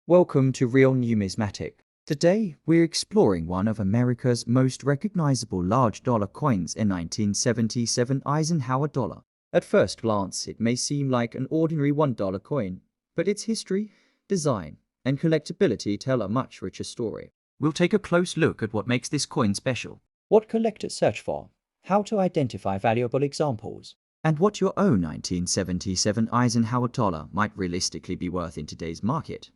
Welcome to Real Numismatic. Today, we're exploring one of America's most recognizable large dollar coins, a 1977 Eisenhower dollar. At first glance, it may seem like an ordinary $1 coin, but its history, design, and collectability tell a much richer story. We'll take a close look at what makes this coin special, what collectors search for, how to identify valuable examples, and what your own 1977 Eisenhower dollar might realistically be worth in today's market.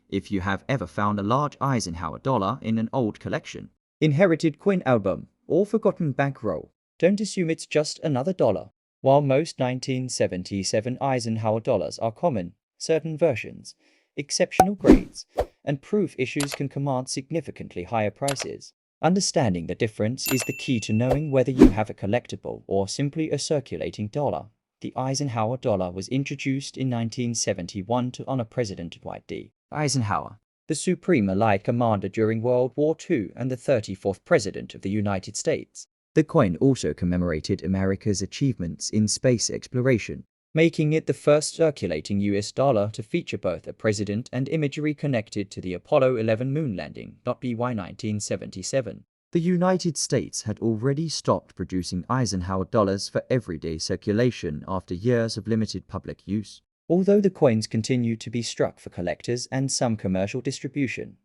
If you have ever found a large Eisenhower dollar in an old collection, inherited coin album, or forgotten bankroll, don't assume it's just another dollar. While most 1977 Eisenhower dollars are common, certain versions, exceptional grades, and proof issues can command significantly higher prices. Understanding the difference is the key to knowing whether you have a collectible or simply a circulating dollar. The Eisenhower dollar was introduced in 1971 to honor President Dwight D. Eisenhower, the Supreme Allied Commander during World War II and the 34th President of the United States. The coin also commemorated America's achievements in space exploration, making it the first circulating US dollar to feature both a president and imagery connected to the Apollo 11 moon landing. BY 1977. The United States had already stopped producing Eisenhower dollars for everyday circulation after years of limited public use. Although the coins continued to be struck for collectors and some commercial distribution,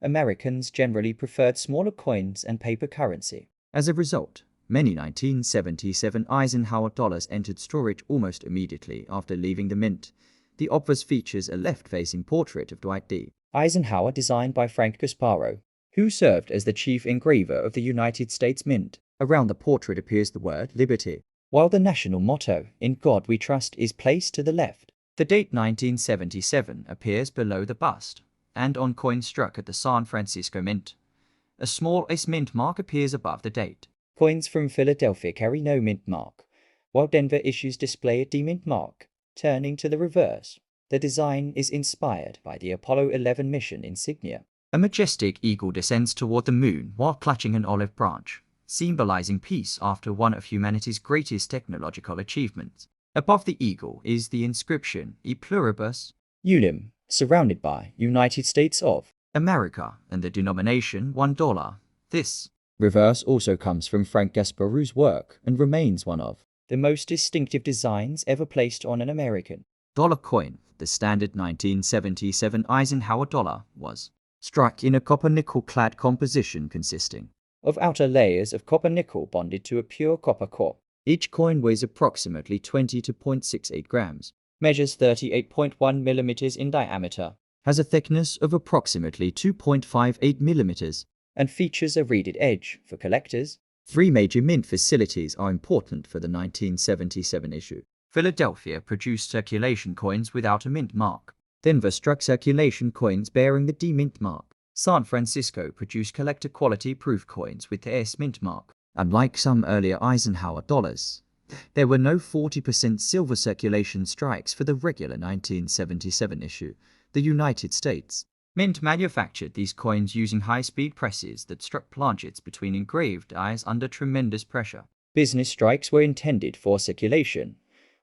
Americans generally preferred smaller coins and paper currency. As a result, many 1977 Eisenhower dollars entered storage almost immediately after leaving the mint. The obverse features a left-facing portrait of Dwight D. Eisenhower designed by Frank Gasparo, who served as the chief engraver of the United States Mint. Around the portrait appears the word Liberty, while the national motto, "In God We Trust," is placed to the left. The date 1977 appears below the bust, and on coins struck at the San Francisco Mint. A small S mint mark appears above the date. Coins from Philadelphia carry no mint mark, while Denver issues display a D mint mark. Turning to the reverse, the design is inspired by the Apollo 11 mission insignia. A majestic eagle descends toward the moon while clutching an olive branch, symbolizing peace after one of humanity's greatest technological achievements. Above the eagle is the inscription E pluribus unum, surrounded by United States of America and the denomination $1. This reverse also comes from Frank Gasparo's work and remains one of the most distinctive designs ever placed on an American dollar coin. The standard 1977 Eisenhower dollar was struck in a copper-nickel clad composition consisting of outer layers of copper-nickel bonded to a pure copper core. Each coin weighs approximately 20 to 0.68 grams, measures 38.1 millimeters in diameter, has a thickness of approximately 2.58 millimeters, and features a reeded edge. For collectors, three major mint facilities are important for the 1977 issue. Philadelphia produced circulation coins without a mint mark. Denver struck circulation coins bearing the D mint mark. San Francisco produced collector-quality proof coins with the S mint mark. Unlike some earlier Eisenhower dollars, there were no 40% silver circulation strikes for the regular 1977 issue. The United States Mint manufactured these coins using high-speed presses that struck planchets between engraved dies under tremendous pressure. Business strikes were intended for circulation,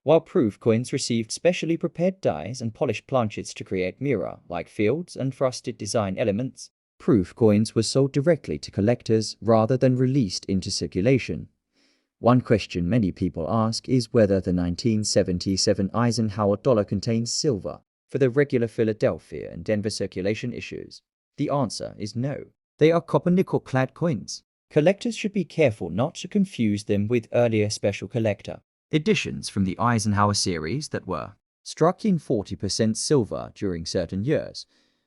while proof coins received specially prepared dies and polished planchets to create mirror-like fields and frosted design elements. Proof coins were sold directly to collectors rather than released into circulation. One question many people ask is whether the 1977 Eisenhower dollar contains silver for the regular Philadelphia and Denver circulation issues. The answer is no. They are copper-nickel clad coins. Collectors should be careful not to confuse them with earlier special collector editions from the Eisenhower series that were struck in 40% silver during certain years.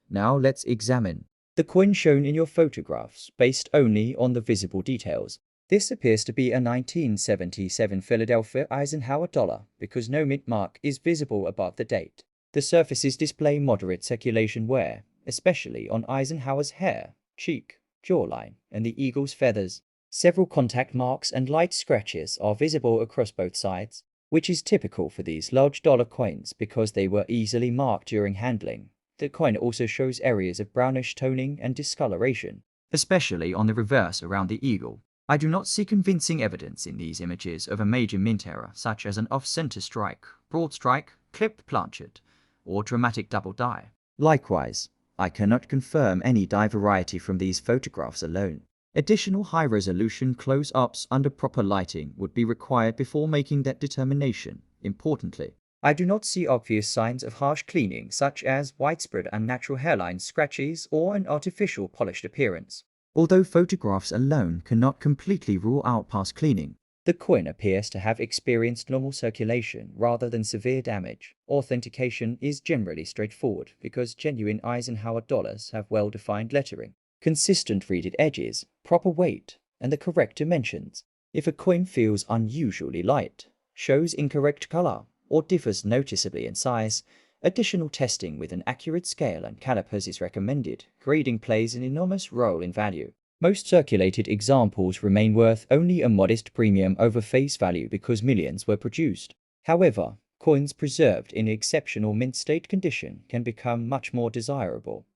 Now let's examine the coin shown in your photographs based only on the visible details. This appears to be a 1977 Philadelphia Eisenhower dollar because no mint mark is visible above the date. The surfaces display moderate circulation wear, especially on Eisenhower's hair, cheek, jawline, and the eagle's feathers. Several contact marks and light scratches are visible across both sides, which is typical for these large dollar coins because they were easily marked during handling. The coin also shows areas of brownish toning and discoloration, especially on the reverse around the eagle. I do not see convincing evidence in these images of a major mint error, such as an off-center strike, broad strike, clipped planchet, or dramatic double die. Likewise, I cannot confirm any die variety from these photographs alone. Additional high-resolution close-ups under proper lighting would be required before making that determination. Importantly, I do not see obvious signs of harsh cleaning, such as widespread unnatural hairline scratches or an artificial polished appearance. Although photographs alone cannot completely rule out past cleaning, the coin appears to have experienced normal circulation rather than severe damage. Authentication is generally straightforward because genuine Eisenhower dollars have well-defined lettering, consistent reeded edges, proper weight, and the correct dimensions. If a coin feels unusually light, shows incorrect color, or differs noticeably in size, additional testing with an accurate scale and calipers is recommended. Grading plays an enormous role in value. Most circulated examples remain worth only a modest premium over face value because millions were produced. However, coins preserved in exceptional mint state condition can become much more desirable,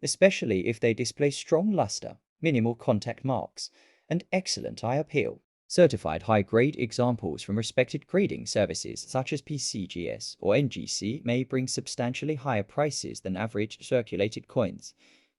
especially if they display strong luster, minimal contact marks, and excellent eye appeal. Certified high-grade examples from respected grading services such as PCGS or NGC may bring substantially higher prices than average circulated coins.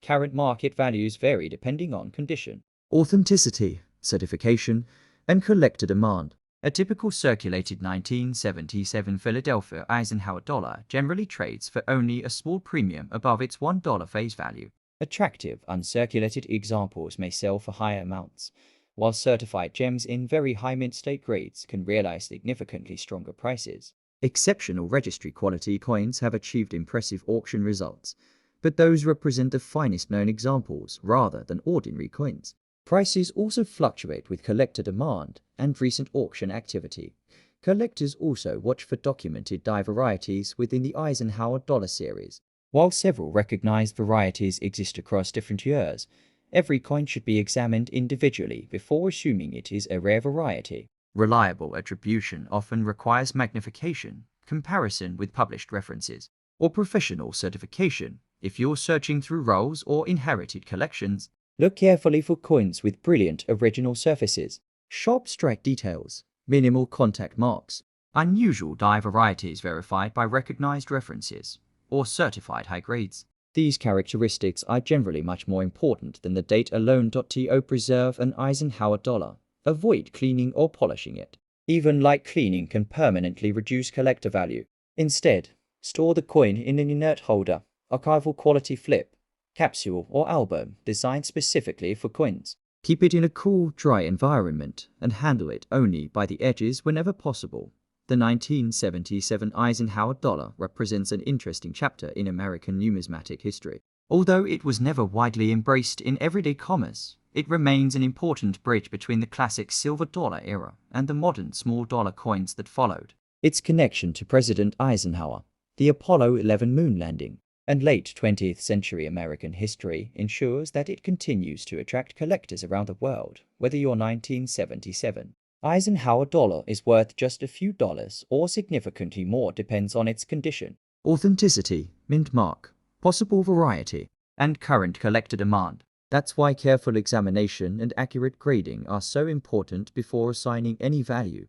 Current market values vary depending on condition, authenticity, certification, and collector demand. A typical circulated 1977 Philadelphia Eisenhower dollar generally trades for only a small premium above its $1 face value. Attractive, uncirculated examples may sell for higher amounts, while certified gems in very high mint state grades can realize significantly stronger prices. Exceptional registry quality coins have achieved impressive auction results, but those represent the finest known examples rather than ordinary coins. Prices also fluctuate with collector demand and recent auction activity. Collectors also watch for documented die varieties within the Eisenhower dollar series. While several recognized varieties exist across different years, every coin should be examined individually before assuming it is a rare variety. Reliable attribution often requires magnification, comparison with published references, or professional certification. If you're searching through rolls or inherited collections, look carefully for coins with brilliant original surfaces, sharp strike details, minimal contact marks, unusual die varieties verified by recognized references, or certified high grades. These characteristics are generally much more important than the date alone. To preserve an Eisenhower dollar, avoid cleaning or polishing it. Even light cleaning can permanently reduce collector value. Instead, store the coin in an inert holder, archival quality flip, capsule, or album designed specifically for coins. Keep it in a cool, dry environment and handle it only by the edges whenever possible. The 1977 Eisenhower dollar represents an interesting chapter in American numismatic history. Although it was never widely embraced in everyday commerce, it remains an important bridge between the classic silver dollar era and the modern small dollar coins that followed. Its connection to President Eisenhower, the Apollo 11 moon landing, and late 20th century American history ensures that it continues to attract collectors around the world. Whether your 1977 Eisenhower dollar is worth just a few dollars or significantly more depends on its condition, authenticity, mint mark, possible variety, and current collector demand. That's why careful examination and accurate grading are so important before assigning any value.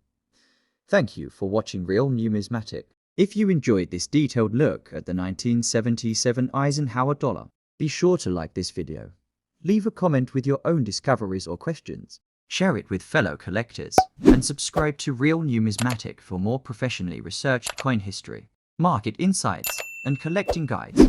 Thank you for watching Real Numismatic. If you enjoyed this detailed look at the 1977 Eisenhower dollar, be sure to like this video. Leave a comment with your own discoveries or questions. Share it with fellow collectors, and subscribe to Real Numismatic for more professionally researched coin history, market insights, and collecting guides.